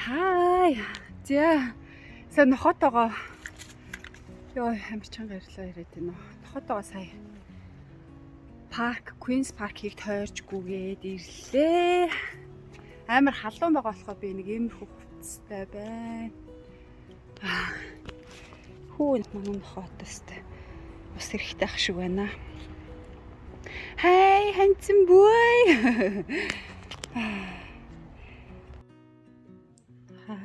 Хай. За. Сайн нохотоогоо. Йоо, амар чанга ярьлаа яриад байна. Нохотоогоо сая Queen's Park-ийг тойрч гүгээд ирлээ. Амар халуун байгаа болохоор би нэг иймэрхүү хувцастай байна. Хүү манай нохотостой. Ус хэрэгтэй ах шиг байна. Хай, handsome boy. Хай.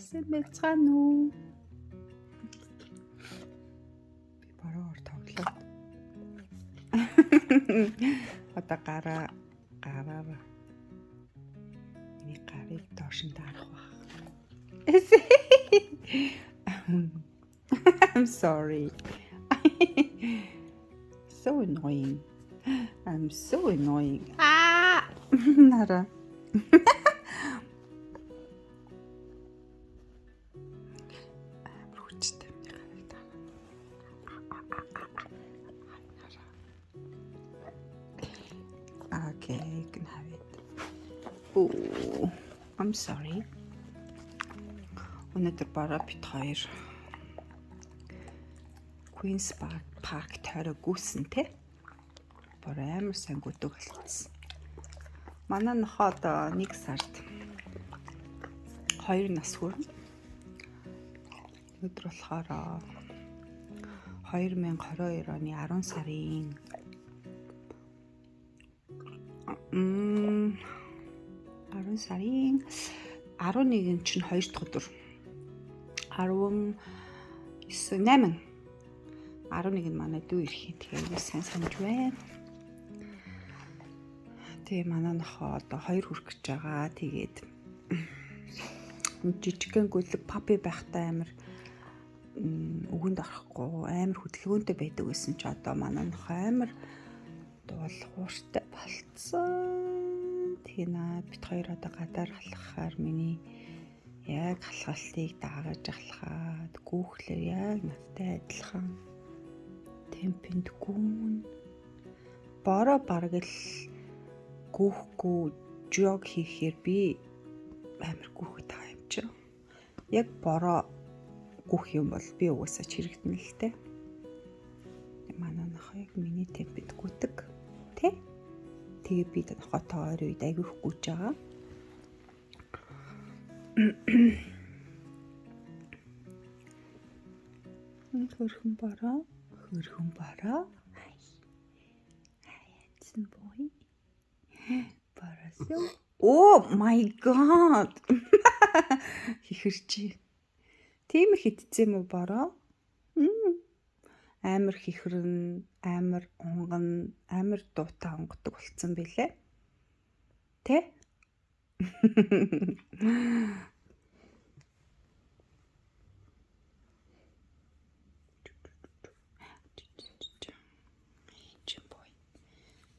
Сэбэлцгаан уу? Би баруур тоглоод. Одоо гараа. Миний гарыг доош нь дарах баг. I'm sorry. So annoying. I'm so annoying. Нара. Okay, you can have it. Oh, I'm sorry. Өнөөдөр бараа бит хоёр Queen's Park тойроо гүйсэн те. Бараа амар сайн гүдэг болчихсон. Манай нохоод 1 сард 2 нас хүрнэ. Өнөөдөр болохоор 2022 оны 10 сарын 10 сарын 11-нд чинь 2 дахь өдөр 8 11-нд манай дүү ирэх юм. Тэгээ сайн санаж байна. Тэгээ манай нохоо одоо 2 хүрэх гэж байгаа. Тэгээд жижигхэн гүлэг папи байхтай амар өгөнд орохгүй амар хөдөлгөөнтэй байдаг гэсэн чи одоо манай нохоо амар дуулууртай болцсон. Тэгээ бит хоёр одоо гадаар халахаар миний яг халхалтыг дагаж ахлахад гүүхлээр яг надтай адилхан темпэнд гүн бороо бараг л гүүхгүй жог хийхээр би амар гүүх таа юм чи. Яг бороо гүүх юм бол би угаасаа чирэгдэн л те. Манай нохоо яг миний темпэнд гүдэг те. Тэгээ би нохотой ойр үед айгүйх гүйж байгаа. Хөрхөн бараа. Handsome boy. Барасё. Oh my god. Хихэрчээ. Тийм хитцээ юм уу бараа? Амар хихрэн, амар унган, амар дуутай онгодог болцсон байлээ. Тэ?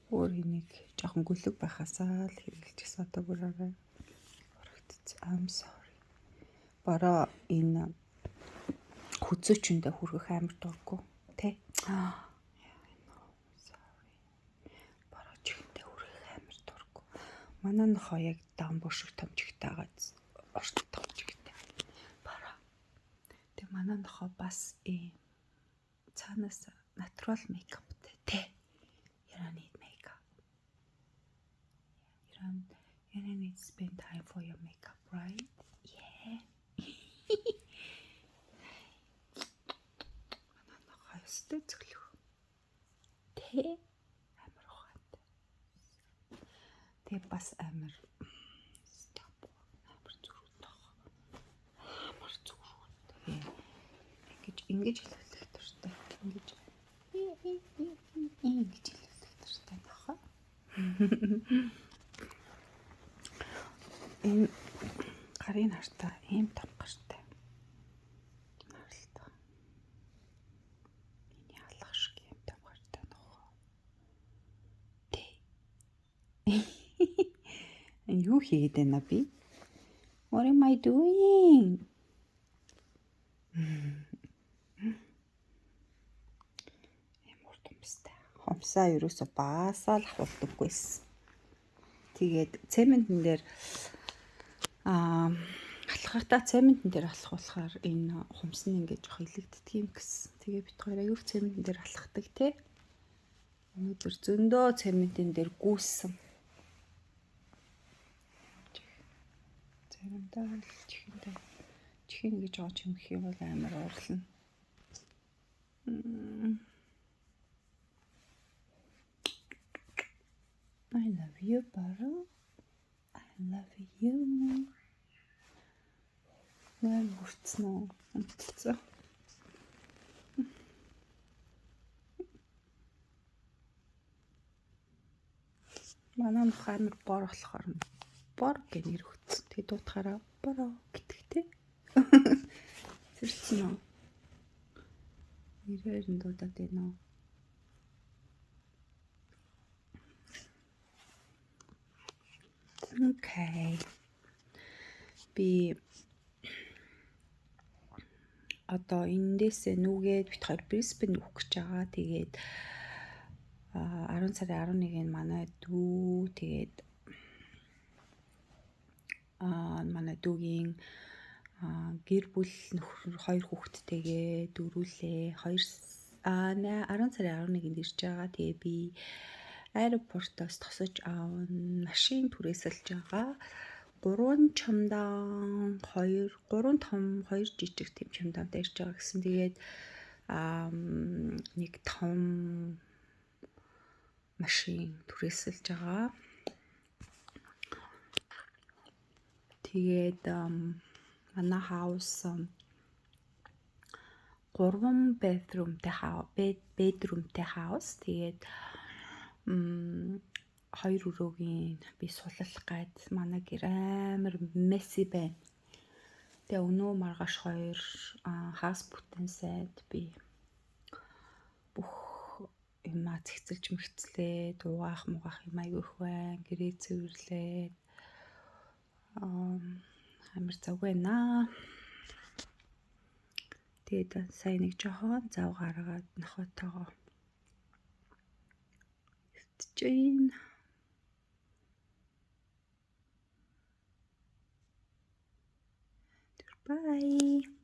Өөрийг жоохон гүлэг байхасаа л хэрэглэж одоо бүрээрээ урагдчих. I'm sorry. Бараа энэ хүзөөчөндөө хүргэх амар дурггүй тэ. Sorry. Бараа чихэндээ хүргэх амар дурггүй. Манай нохоо яг дамбуу шиг томжигтай байгаа. Орт томжигтай. Бараа. Тэг манай нохоо бас цаанаас natural makeup тэ. You don't need makeup. You don't need to spend time for your makeup, right? Yeah. Манай нохоо зөвлөх. Тэ амар ухаантай. Тэ бас амар stop. Амар зүрхтэй. Амар зүрхтэй. Ингэж хэлэх дуртай. Ингэж хэлэх дуртай нохоо. Энэ гарын хартаа ийм том гартай. Харалтаа. Миний алах шиг ийм том гартай нохоо. Тэ. Юу хийгээд байна би? What am I doing? Хомсаа ерөөсө баасаа л ахуулдаггүйсэн. Тэгээд цементэн дээр Алхахтаа цементэн дээр алхах болохоор энэ хумс нь ингээд жоох илэгддэг юм гэсэн. Тэгээ бид хоёр аюур цементэн дээр алхахдаг тий. Өнөөдөр зөндөө цементэн дээр гүйсэн. Заримдаа л чихэн гэж жоо чимэх юм бол амар уурлана. I love you, Baro. I love you. Нэр хүртсэн үү? Амталцаа. Манай нөх амар бор болохоор бор гэж нэр өгсөн. Тэгээ дуутахаараа Боро гэтгтэй. Зэрчсэн үү? Нэрээр нь дуудаад байна уу? Окей. Би одоо эндээсээ нүгээд бит хоёр Brisbane нүх гэж байгаа. Тэгээд 10 сарын 11-нд манай дүү тэгээд манай дүүгийн гэр бүл нөхөр 2 хүүхэдтэйгээ дөрүүлээ. 10 сарын 11-нд ирж байгаа. Тэгээ би аэропортоос тосож аавн машин түрээсэлж байгаа. 3 чамдан 3 том 2 жижиг тийм чамдантай ирж байгаа гэсэн. Тэгээд нэг том машин түрээсэлж байгаа. Тэгээд манай хаус 3 bedroomтэй хаус. Тэгээд 2 өрөөгийн би суллах гад манай гэр амар месси байна. Тэгээ өнөө маргааш 2 хагас бүтэн сайд би бүх юмаа цэгцэлж мэгцлээ. Дуугах муугах юм аягүй их байна. Гэрээ цэвэрлээд амар зав байна. Тэгээд сайн нэг жоохон зав гаргаад нохотойгоо өвтөж. Bye.